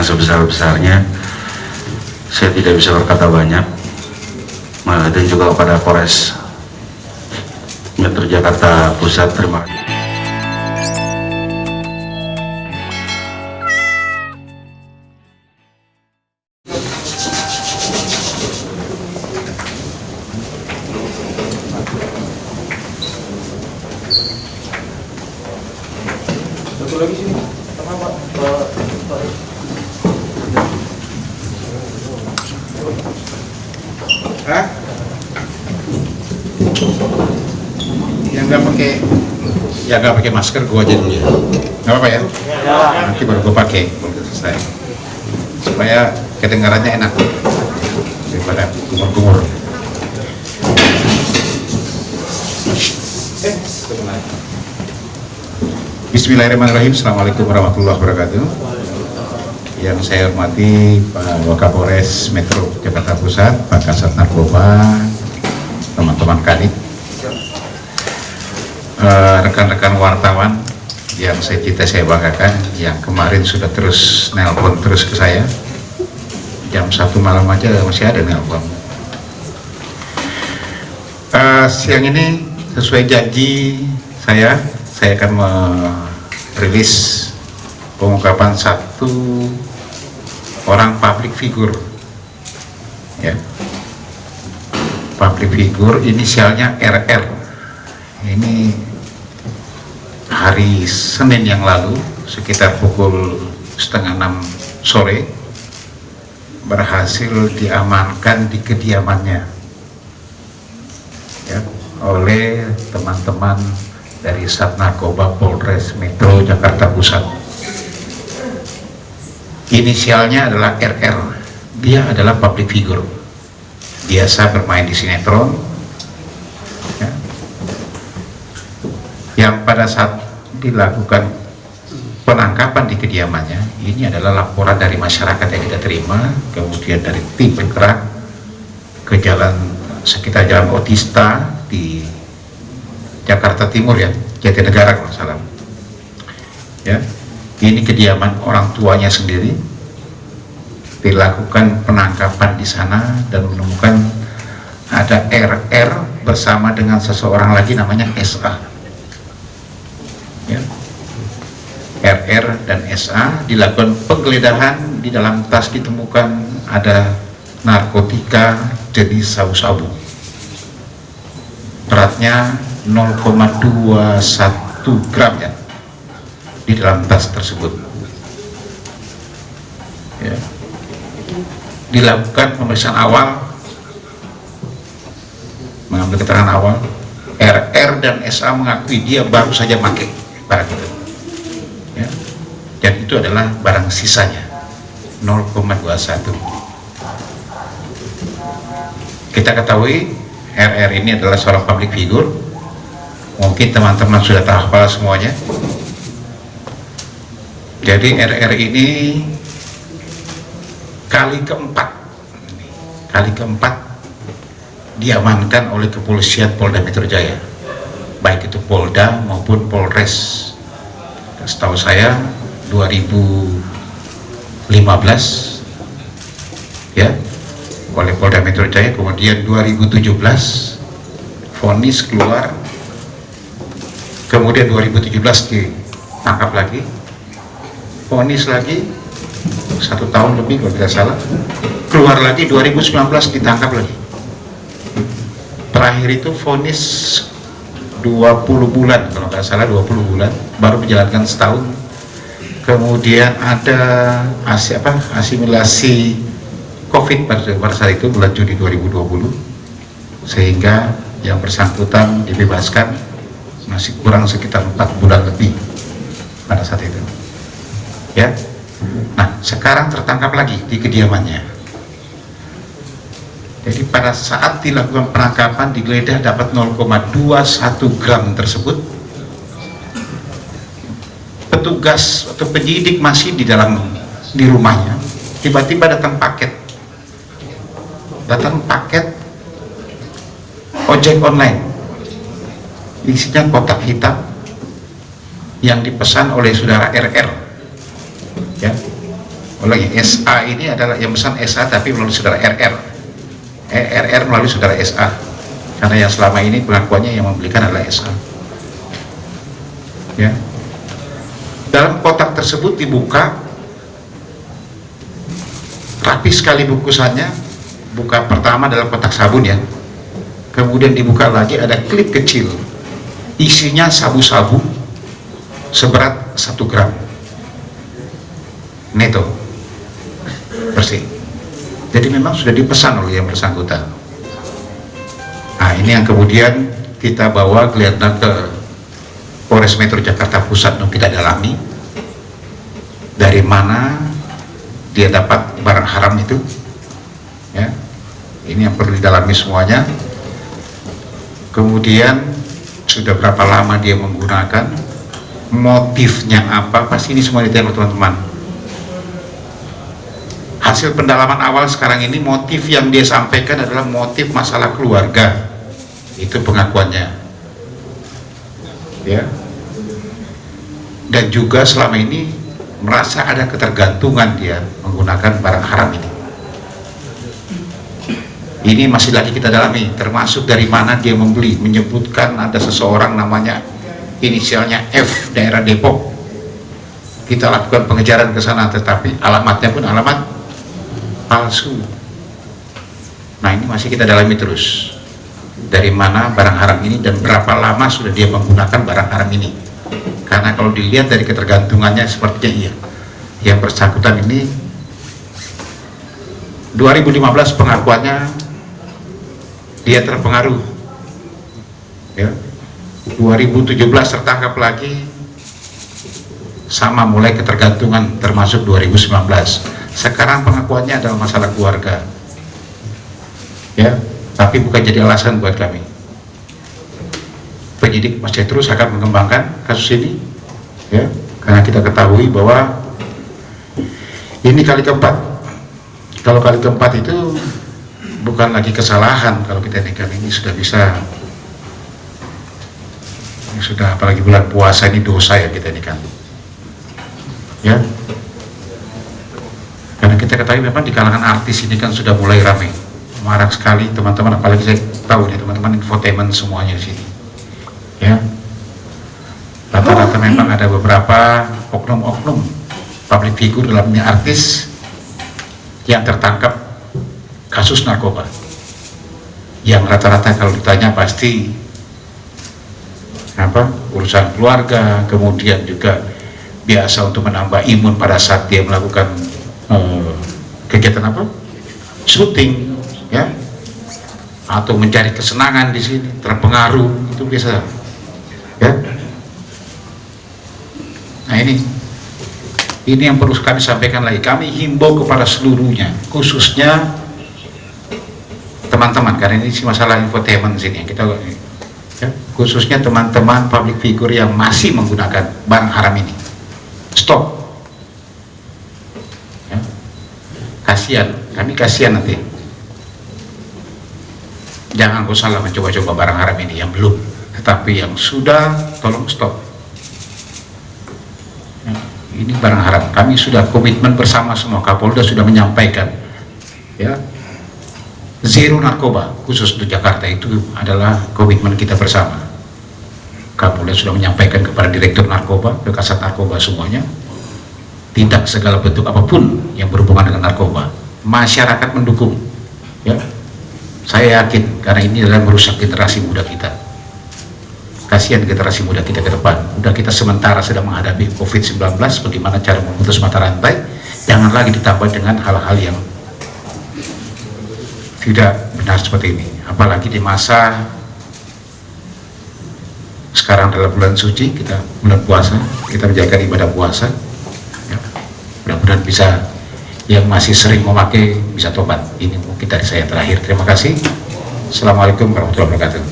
yang sebesar-besarnya. Saya tidak bisa berkata banyak, dan juga kepada Polres Metro Jakarta Pusat, terima kasih. Satu lagi sini, tengah Pak. Hah? Yang nggak pakai masker gua aja dulu ya. Nggak apa-apa ya? Nanti baru gua pakai kalau selesai. Supaya kedengarannya enak daripada kumur-kumur. Bismillahirrahmanirrahim. Assalamualaikum warahmatullahi wabarakatuh. Yang saya hormati Pak Wakapolres Metro Jakarta Pusat, Pak Kasat Narkoba, teman-teman Kadif, rekan-rekan wartawan yang saya banggakan, yang kemarin sudah terus nelpon terus ke saya. Jam 1 malam aja masih ada nelpon. Siang ini sesuai janji saya akan merilis pengungkapan satu orang public figure, ya, public figure inisialnya RR. Ini hari Senin yang lalu sekitar pukul 5:30 sore berhasil diamankan di kediamannya, ya, oleh teman-teman dari Sat Narkoba Polres Metro Jakarta Pusat. Inisialnya adalah RR. Dia adalah public figure, biasa bermain di sinetron, ya, yang pada saat dilakukan penangkapan di kediamannya, ini adalah laporan dari masyarakat yang kita terima, kemudian dari tim bergerak ke sekitar Jalan Otista di Jakarta Timur, ya, Jatinegara kalau salah, ya. Ini kediaman orang tuanya sendiri. Dilakukan penangkapan di sana dan menemukan ada RR bersama dengan seseorang lagi namanya SA, ya. RR dan SA dilakukan penggeledahan. Di dalam tas ditemukan ada narkotika jenis sabu-sabu, beratnya 0,21 gram, ya, di dalam tas tersebut, ya. Dilakukan pemeriksaan awal, mengambil keterangan awal, RR dan SA mengakui dia baru saja pakai barang itu, ya, dan itu adalah barang sisanya 0,21. Kita ketahui RR ini adalah seorang public figure. Mungkin teman-teman sudah tahu hafal semuanya. Jadi RR ini kali keempat diamankan oleh kepolisian Polda Metro Jaya, baik itu Polda maupun Polres. Setahu saya 2015, ya, oleh Polda Metro Jaya, kemudian 2017 vonis keluar, kemudian 2017 ditangkap lagi, vonis lagi 1 tahun lebih kalau tidak salah, keluar lagi 2019 ditangkap lagi. Terakhir itu vonis 20 bulan kalau nggak salah, 20 bulan, baru menjalankan setahun. Kemudian ada asimilasi COVID pada saat itu bulan Juni 2020, sehingga yang bersangkutan dibebaskan masih kurang sekitar 4 bulan lebih pada saat itu, ya. Nah, sekarang tertangkap lagi di kediamannya. Jadi pada saat dilakukan penangkapan, digeledah dapat 0,21 gram tersebut. Petugas atau penyidik masih di rumahnya. Tiba-tiba datang paket ojek online, isinya kotak hitam yang dipesan oleh saudara RR, ya, Ulangi, SA ini adalah yang pesan SA tapi melalui saudara RR. RR melalui saudara SA. Karena yang selama ini pengakuannya yang membelikan adalah SA. Ya. Dalam kotak tersebut dibuka, rapi sekali bungkusannya. Buka pertama dalam kotak sabun ya. Kemudian dibuka lagi, ada klip kecil. Isinya sabu-sabu seberat 1 gram. Neto. Bersih. Jadi memang sudah dipesan oleh yang bersangkutan. Nah, ini yang kemudian kita bawa kelihatan ke Polres Metro Jakarta Pusat untuk kita dalami. Dari mana dia dapat barang haram itu? Ya. Ini yang perlu didalami semuanya. Kemudian sudah berapa lama dia menggunakan, motifnya apa, pasti ini semua ditanya teman-teman. Hasil pendalaman awal sekarang ini, motif yang dia sampaikan adalah motif masalah keluarga. Itu pengakuannya. Ya. Dan juga selama ini merasa ada ketergantungan dia menggunakan barang haram ini. Ini masih lagi kita dalami, termasuk dari mana dia membeli. Menyebutkan ada seseorang namanya inisialnya F, daerah Depok. Kita lakukan pengejaran ke sana, tetapi alamatnya pun alamat palsu. Nah, ini masih kita dalami terus. Dari mana barang haram ini dan berapa lama sudah dia menggunakan barang haram ini. Karena kalau dilihat dari ketergantungannya sepertinya iya. Yang bersangkutan ini 2015 pengakuannya dia terpengaruh, ya. 2017 tertangkap lagi, sama mulai ketergantungan, termasuk 2019. Sekarang pengakuannya adalah masalah keluarga, ya. Tapi bukan jadi alasan buat kami. Penyidik masih terus akan mengembangkan kasus ini, ya. Karena kita ketahui bahwa ini kali keempat. Kalau kali keempat itu bukan lagi kesalahan, kalau kita ini sudah bisa, ini sudah, apalagi bulan puasa ini dosa ya kita ini kan, ya. Karena kita ketahui memang di kalangan artis ini kan sudah mulai ramai, marak sekali teman-teman, apalagi saya tahu nih teman-teman infotainment semuanya di sini, ya. Rata-rata memang ada beberapa oknum-oknum public figure dalamnya artis yang tertangkap kasus narkoba, yang rata-rata kalau ditanya pasti apa, urusan keluarga, kemudian juga biasa untuk menambah imun pada saat dia melakukan kegiatan apa, syuting, ya, atau mencari kesenangan di sini, terpengaruh, itu biasa, ya. Nah, ini yang perlu kami sampaikan lagi. Kami himbau kepada seluruhnya, khususnya teman-teman, karena ini masalah infotainment sini yang kita, ya, khususnya teman-teman public figure yang masih menggunakan barang haram ini, stop, ya. Kasihan, kami kasihan nanti. Jangan kau salah mencoba-coba barang haram ini yang belum, tetapi yang sudah, tolong stop. Ya, ini barang haram. Kami sudah komitmen bersama semua, Kapolda sudah menyampaikan, ya. Zero narkoba, khusus untuk Jakarta, itu adalah komitmen kita bersama. Kapolda sudah menyampaikan kepada Direktur Narkoba, ke Kasat Narkoba semuanya, tidak segala bentuk apapun yang berhubungan dengan narkoba. Masyarakat mendukung, ya. Saya yakin, karena ini adalah merusak generasi muda kita. Kasihan generasi muda kita ke depan. Udah kita sementara sedang menghadapi COVID-19, bagaimana cara memutus mata rantai, jangan lagi ditambah dengan hal-hal yang tidak benar seperti ini, apalagi di masa sekarang dalam bulan suci, kita bulan puasa, kita menjaga ibadah puasa, ya. Mudah-mudahan bisa, yang masih sering memakai bisa tobat. Ini mungkin dari saya terakhir. Terima kasih. Assalamualaikum warahmatullahi wabarakatuh.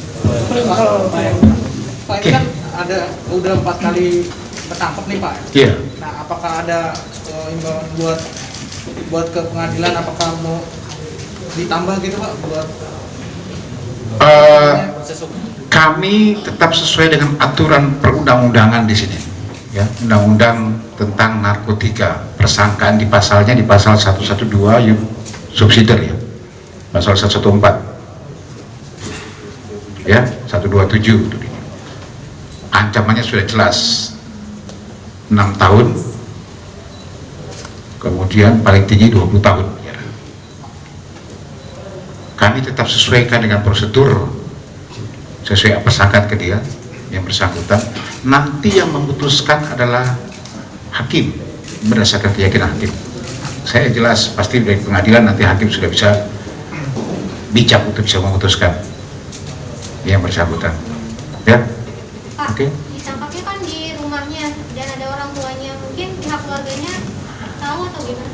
Pak, ini kan ada udah 4 kali ketangkep nih Pak. Iya. Nah, apakah ada imbauan buat ke pengadilan, apakah mau ditambah gitu Pak buat proses hukum? Kami tetap sesuai dengan aturan perundang-undangan di sini, ya, undang-undang tentang narkotika, persangkaan di pasalnya di pasal 112 subsidiar ya, pasal 114 ya, 127 ancamannya sudah jelas 6 tahun, kemudian paling tinggi 20 tahun ya. Kami tetap sesuaikan dengan prosedur sesuai persangkaan ke dia yang bersangkutan. Nanti yang memutuskan adalah hakim berdasarkan keyakinan hakim. Saya jelas pasti dari pengadilan nanti hakim sudah bisa bijak untuk bisa memutuskan yang bersangkutan ya. Pak, Oke. ditangkapnya kan di rumahnya dan ada orang tuanya, mungkin pihak keluarganya tahu atau gimana?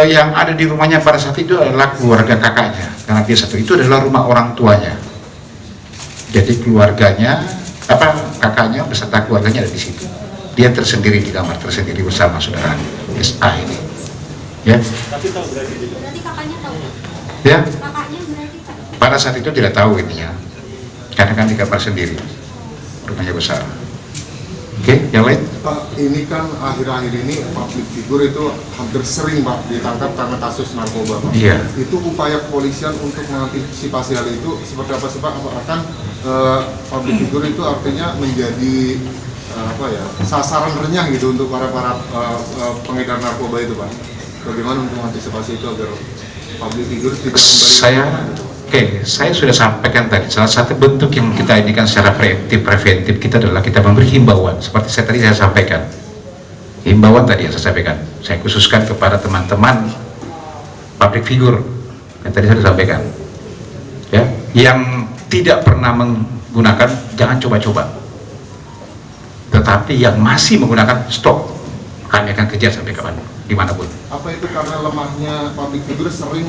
Yang ada di rumahnya pada saat itu adalah keluarga kakaknya, karena dia satu itu adalah rumah orang tuanya. Jadi keluarganya, kakaknya beserta keluarganya ada di situ. Dia tersendiri di kamar tersendiri bersama saudara SA ini. Ya. Berarti kakaknya tahu? Ya. Kakaknya berarti tahu? Pada saat itu tidak tahu ininya, karena kan di kamar sendiri, rumahnya besar. Oke, yang lain? Pak, ini kan akhir-akhir ini public figure itu hampir sering Pak ditangkap karena kasus narkoba Pak. Iya. Itu upaya kepolisian untuk mengantisipasi hal itu seperti apa sih Pak? Apakah public figure itu artinya menjadi sasaran renyah gitu untuk para pengedar narkoba itu Pak? Bagaimana untuk mengantisipasi itu agar public figure tidak kembali? Saya sudah sampaikan tadi, salah satu bentuk yang kita indikan secara preventif kita adalah kita memberi himbauan, seperti saya sampaikan. Himbauan tadi yang saya sampaikan, saya khususkan kepada teman-teman public figure yang tadi saya sampaikan. Ya, yang tidak pernah menggunakan jangan coba-coba. Tetapi yang masih menggunakan stop, kami akan kejar sampai kapan, dimanapun. Apa itu karena lemahnya public figure sering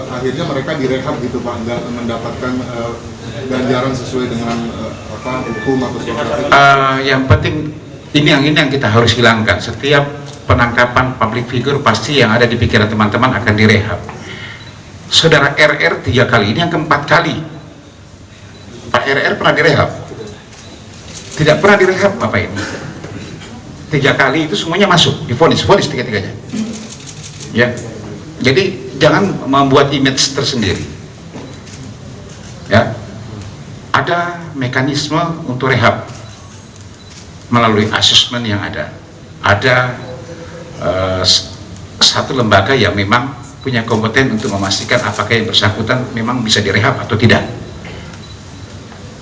akhirnya mereka direhab gitu Pak, nggak mendapatkan ganjaran sesuai dengan hukum atau seperti itu? Yang penting ini yang kita harus hilangkan. Setiap penangkapan public figure pasti yang ada di pikiran teman-teman akan direhab. Saudara RR 3 kali, ini yang keempat kali. Pak RR pernah direhab? Tidak pernah direhab Bapak ini. 3 kali itu semuanya masuk, divonis tiga-tiganya. Ya, jadi jangan membuat image tersendiri. Ya, ada mekanisme untuk rehab melalui asesmen yang ada. Ada satu lembaga yang memang punya kompeten untuk memastikan apakah yang bersangkutan memang bisa direhab atau tidak.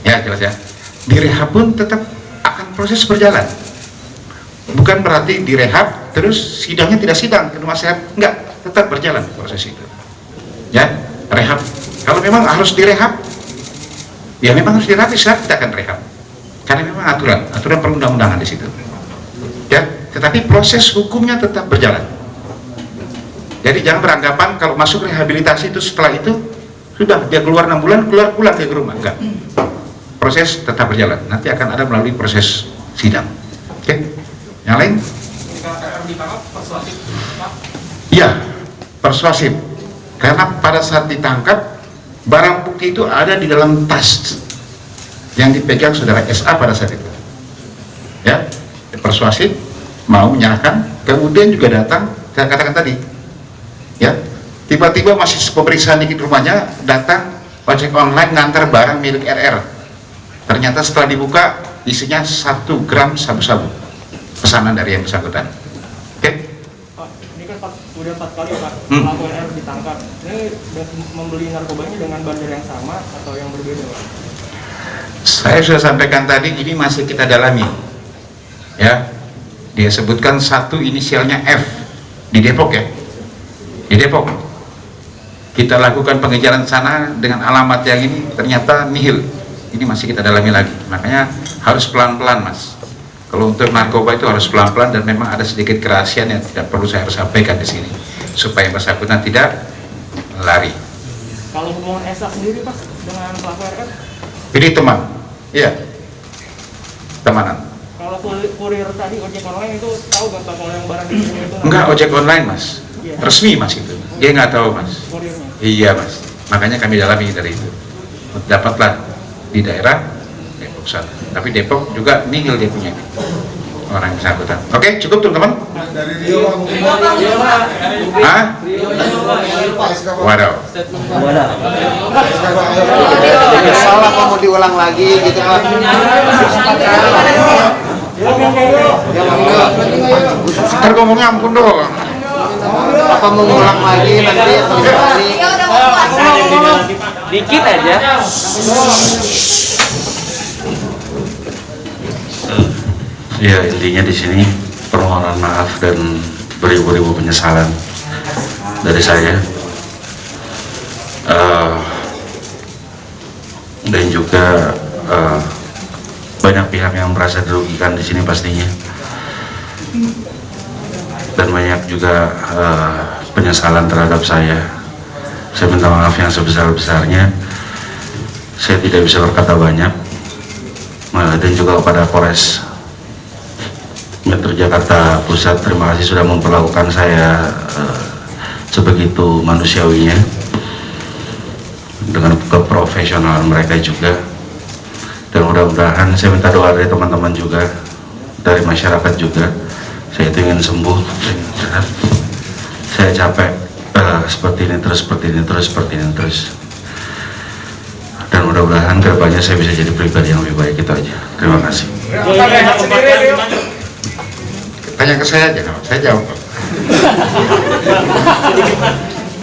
Ya, jelas ya. Direhab pun tetap akan proses berjalan. Bukan berarti direhab terus sidangnya tidak sidang ke rumah sehat, enggak, tetap berjalan proses itu. Ya, rehab. Kalau memang harus direhab, ya memang harus direhab, kita akan rehab. Karena memang aturan perundang-undangan di situ. Ya, tetapi proses hukumnya tetap berjalan. Jadi jangan beranggapan kalau masuk rehabilitasi itu setelah itu sudah dia keluar 6 bulan pulang ke rumah, enggak. Proses tetap berjalan. Nanti akan ada melalui proses sidang. Oke? Yang lain? Iya, persuasif. Karena pada saat ditangkap, barang bukti itu ada di dalam tas yang dipegang saudara SA pada saat itu. Ya, persuasif, mau menyerahkan, kemudian juga datang, saya katakan tadi, ya, tiba-tiba masih pemeriksaan di rumahnya, datang ojek online ngantar barang milik RR. Ternyata setelah dibuka, isinya 1 gram sabu-sabu. Pesanan dari yang bersangkutan. Oke? Pak, ini kan udah 4 kali Pak pelaku RR ditangkap. Ini membeli narkobanya dengan bandar yang sama atau yang berbeda Pak? Saya sudah sampaikan tadi, ini masih kita dalami. Ya, dia sebutkan satu inisialnya F di Depok ya, di Depok. Kita lakukan pengejaran sana dengan alamat yang ini ternyata nihil. Ini masih kita dalami lagi. Makanya harus pelan-pelan Mas. Kalau untuk narkoba itu harus pelan-pelan dan memang ada sedikit kerahasiaan yang tidak perlu saya harus sampaikan di sini supaya bersangkutan tidak lari. Kalau hubungan Esa sendiri Pak dengan pelaku RR? Ini teman, iya, temanan. Kalau kurir tadi ojek online itu tahu nggak Pak kalau yang barang dikirim itu? Enggak, ojek online Mas, resmi Mas itu. Dia nggak tahu Mas. Kurirnya? Iya Mas, makanya kami dalami dari itu. Dapatlah di daerah Depok sana. Tapi Depok juga nihil dia punya orang yang bersangkutan. Oke, cukup teman-teman. Dari Rio Pak mungkin. Hah? Waduh. Salah apa mau diulang lagi gitu Pak? Ya Ntar ngomongnya ampun dong. apa mau ngulang lagi nanti atau gimana? Ya udah mau puas. Dikit aja. Ya, intinya di sini permohonan maaf dan beribu-ribu penyesalan dari saya. Dan juga banyak pihak yang merasa dirugikan di sini pastinya. Dan banyak juga penyesalan terhadap saya. Saya minta maaf yang sebesar-besarnya. Saya tidak bisa berkata banyak. Dan juga kepada Polres Metro Jakarta Pusat, terima kasih sudah memperlakukan saya sebegitu manusiawinya, dengan keprofesionalan mereka juga. Dan mudah-mudahan saya minta doa dari teman-teman juga, dari masyarakat juga. Saya itu ingin sembuh, saya capek seperti ini terus. Dan mudah-mudahan kedepannya saya bisa jadi pribadi yang lebih baik. Itu aja. Terima kasih. Tanya ke saya aja, saya jawab.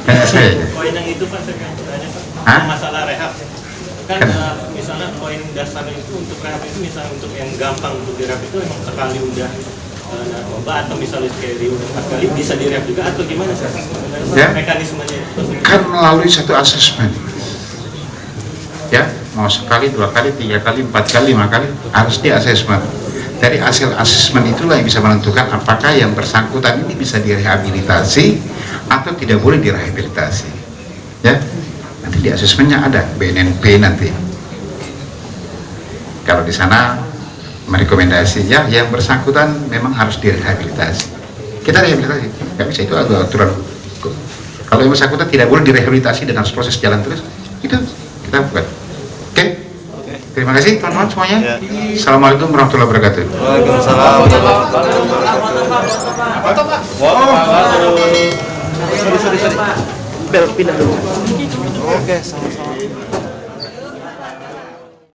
Tanya saya aja. Poin yang itu Pak, saya akan bertanya Pak. Hah? Masalah rehab. Kan Kan. misalnya poin dasar itu untuk rehab itu, misalnya untuk yang gampang untuk direhab itu emang sekali udah narkoba atau misalnya kayak udah 4 kali bisa direhab juga atau gimana sih? Ya. Mekanismenya itu. Kan melalui satu asesmen. Ya, mau sekali, 2 kali, 3 kali, 4 kali, 5 kali harus di asesmen. Dari hasil asesmen itulah yang bisa menentukan apakah yang bersangkutan ini bisa direhabilitasi atau tidak boleh direhabilitasi. Ya, nanti di asesmennya ada BNNP nanti. Kalau di sana merekomendasi ya yang bersangkutan memang harus direhabilitasi. Kita rehabilitasi, nggak bisa, itu ada aturan. Kalau yang bersangkutan tidak boleh direhabilitasi dan harus proses jalan terus, itu kita buat. Oke? Terima kasih teman-teman semuanya. Assalamualaikum warahmatullahi wabarakatuh. Waalaikumsalam. Sorry. Bel pindah dulu. Oke, sama-sama.